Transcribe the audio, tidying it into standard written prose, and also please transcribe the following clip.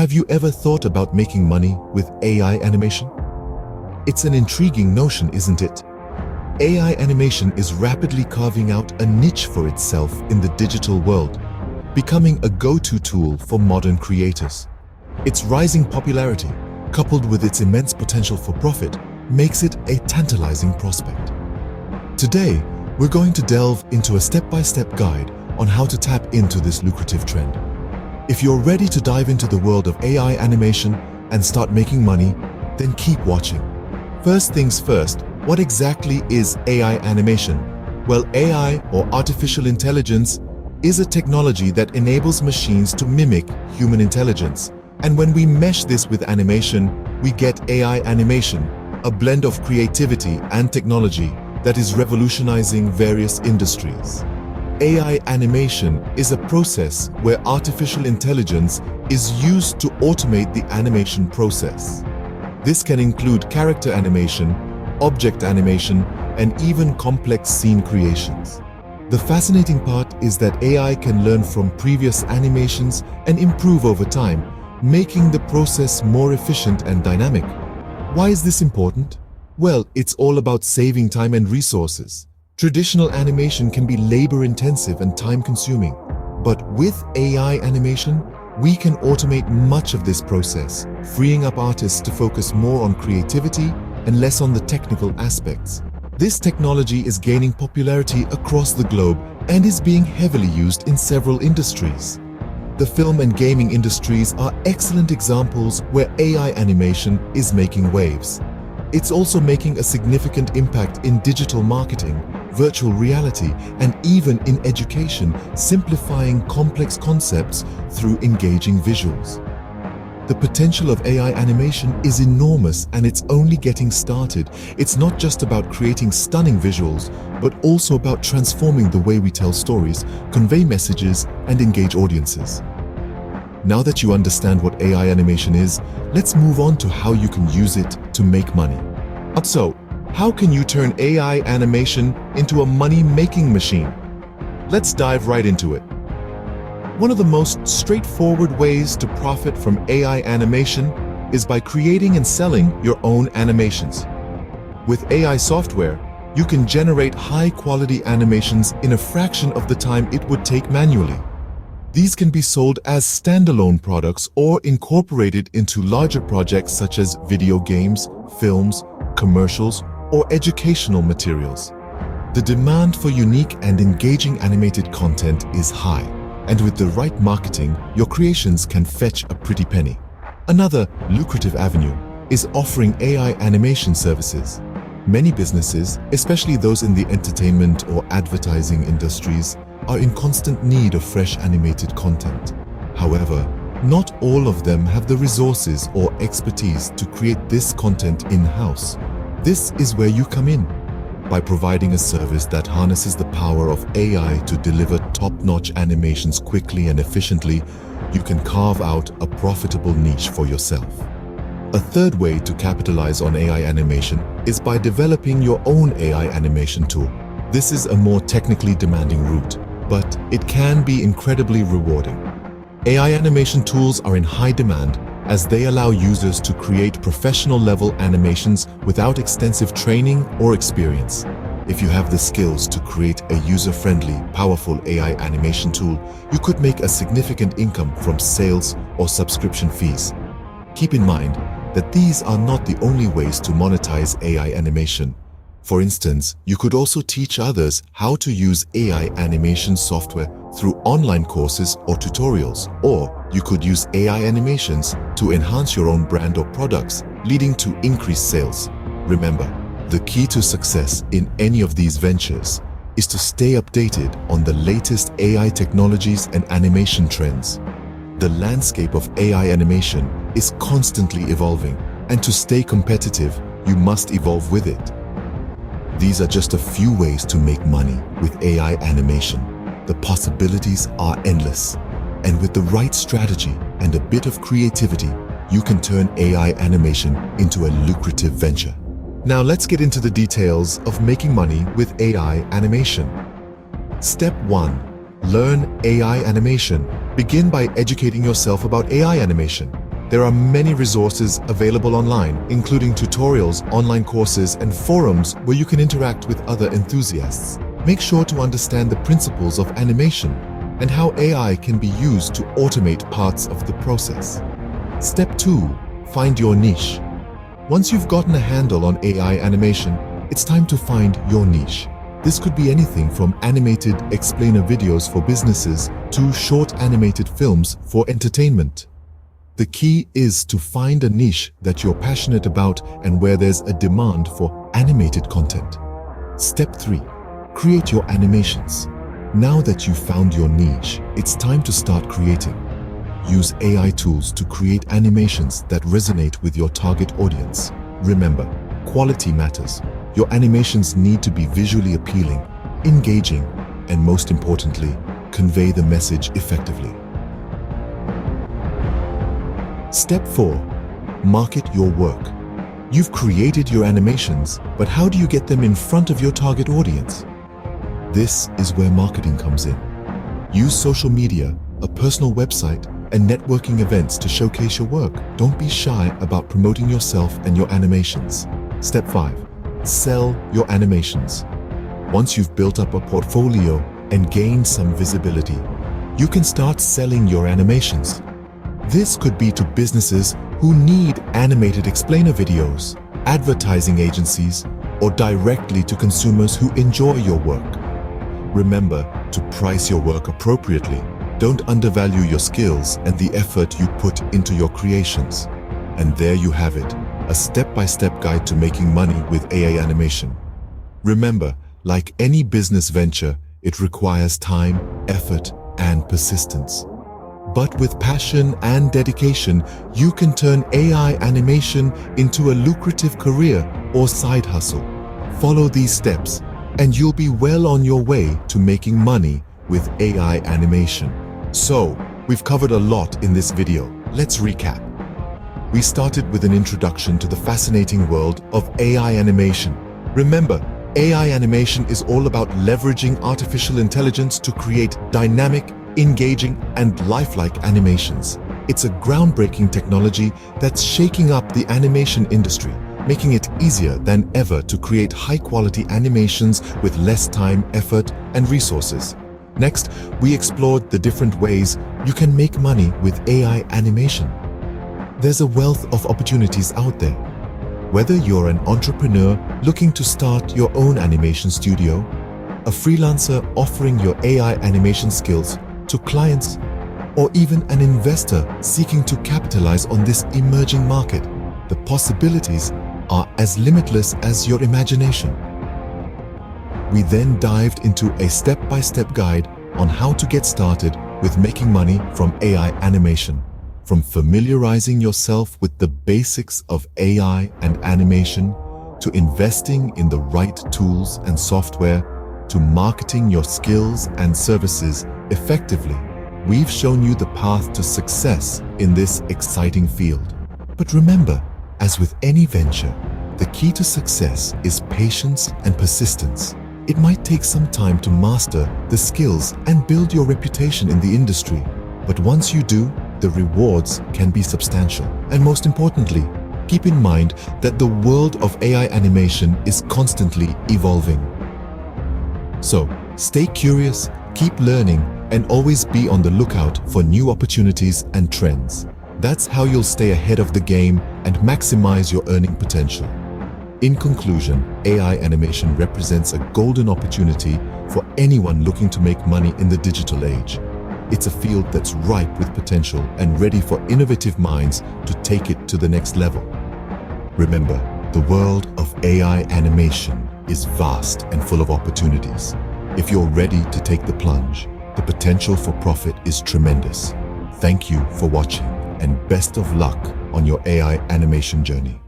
Have you ever thought about making money with AI animation? It's an intriguing notion, isn't it? AI animation is rapidly carving out a niche for itself in the digital world, becoming a go-to tool for modern creators. Its rising popularity, coupled with its immense potential for profit, makes it a tantalizing prospect. Today, we're going to delve into a step-by-step guide on how to tap into this lucrative trend. If you're ready to dive into the world of AI animation and start making money, then keep watching. First things first, what exactly is AI animation? Well, AI, or artificial intelligence, is a technology that enables machines to mimic human intelligence. And when we mesh this with animation, we get AI animation, a blend of creativity and technology that is revolutionizing various industries. AI animation is a process where artificial intelligence is used to automate the animation process. This can include character animation, object animation, and even complex scene creations. The fascinating part is that AI can learn from previous animations and improve over time, making the process more efficient and dynamic. Why is this important? Well, it's all about saving time and resources. Traditional animation can be labor-intensive and time-consuming, but with AI animation, we can automate much of this process, freeing up artists to focus more on creativity and less on the technical aspects. This technology is gaining popularity across the globe and is being heavily used in several industries. The film and gaming industries are excellent examples where AI animation is making waves. It's also making a significant impact in digital marketing, virtual reality, and even in education, simplifying complex concepts through engaging visuals. The potential of AI animation is enormous and it's only getting started. It's not just about creating stunning visuals, but also about transforming the way we tell stories, convey messages, and engage audiences. Now that you understand what AI animation is, let's move on to how you can use it to make money. So, how can you turn AI animation into a money-making machine? Let's dive right into it. One of the most straightforward ways to profit from AI animation is by creating and selling your own animations. With AI software, you can generate high-quality animations in a fraction of the time it would take manually. These can be sold as standalone products or incorporated into larger projects such as video games, films, commercials, or educational materials. The demand for unique and engaging animated content is high, and with the right marketing, your creations can fetch a pretty penny. Another lucrative avenue is offering AI animation services. Many businesses, especially those in the entertainment or advertising industries, are in constant need of fresh animated content. However, not all of them have the resources or expertise to create this content in-house. This is where you come in. By providing a service that harnesses the power of AI to deliver top-notch animations quickly and efficiently, you can carve out a profitable niche for yourself. A third way to capitalize on AI animation is by developing your own AI animation tool. This is a more technically demanding route, but it can be incredibly rewarding. AI animation tools are in high demand as they allow users to create professional-level animations without extensive training or experience. If you have the skills to create a user-friendly, powerful AI animation tool, you could make a significant income from sales or subscription fees. Keep in mind that these are not the only ways to monetize AI animation. For instance, you could also teach others how to use AI animation software through online courses or tutorials, or you could use AI animations to enhance your own brand or products, leading to increased sales. Remember, the key to success in any of these ventures is to stay updated on the latest AI technologies and animation trends. The landscape of AI animation is constantly evolving, and to stay competitive, you must evolve with it. These are just a few ways to make money with AI animation. The possibilities are endless. And with the right strategy and a bit of creativity, you can turn AI animation into a lucrative venture. Now let's get into the details of making money with AI animation. Step 1. Learn AI animation. Begin by educating yourself about AI animation. There are many resources available online, including tutorials, online courses, and forums where you can interact with other enthusiasts. Make sure to understand the principles of animation and how AI can be used to automate parts of the process. Step 2. Find your niche. Once you've gotten a handle on AI animation, it's time to find your niche. This could be anything from animated explainer videos for businesses to short animated films for entertainment. The key is to find a niche that you're passionate about and where there's a demand for animated content. Step 3. Create your animations. Now that you've found your niche, it's time to start creating. Use AI tools to create animations that resonate with your target audience. Remember, quality matters. Your animations need to be visually appealing, engaging, and most importantly, convey the message effectively. Step 4. Market your work. You've created your animations, but how do you get them in front of your target audience? This is where marketing comes in. Use social media, a personal website, and networking events to showcase your work. Don't be shy about promoting yourself and your animations. Step 5. Sell your animations. Once you've built up a portfolio and gained some visibility, you can start selling your animations. This could be to businesses who need animated explainer videos, advertising agencies, or directly to consumers who enjoy your work. Remember to price your work appropriately. Don't undervalue your skills and the effort you put into your creations. And there you have it, a step-by-step guide to making money with AI animation. Remember, like any business venture, it requires time, effort, and persistence. But with passion and dedication, you can turn AI animation into a lucrative career or side hustle. Follow these steps, and you'll be well on your way to making money with AI animation. So, we've covered a lot in this video. Let's recap. We started with an introduction to the fascinating world of AI animation. Remember, AI animation is all about leveraging artificial intelligence to create dynamic, engaging, and lifelike animations. It's a groundbreaking technology that's shaking up the animation industry, making it easier than ever to create high-quality animations with less time, effort, and resources. Next, we explored the different ways you can make money with AI animation. There's a wealth of opportunities out there. Whether you're an entrepreneur looking to start your own animation studio, a freelancer offering your AI animation skills to clients, or even an investor seeking to capitalize on this emerging market, the possibilities are as limitless as your imagination. We then dived into a step-by-step guide on how to get started with making money from AI animation. From familiarizing yourself with the basics of AI and animation, to investing in the right tools and software, to marketing your skills and services effectively, we've shown you the path to success in this exciting field. But remember, as with any venture, the key to success is patience and persistence. It might take some time to master the skills and build your reputation in the industry, but once you do, the rewards can be substantial. And most importantly, keep in mind that the world of AI animation is constantly evolving. So, stay curious, keep learning, and always be on the lookout for new opportunities and trends. That's how you'll stay ahead of the game and maximize your earning potential. In conclusion, AI animation represents a golden opportunity for anyone looking to make money in the digital age. It's a field that's ripe with potential and ready for innovative minds to take it to the next level. Remember, the world of AI animation is vast and full of opportunities. If you're ready to take the plunge, the potential for profit is tremendous. Thank you for watching, and best of luck on your AI animation journey.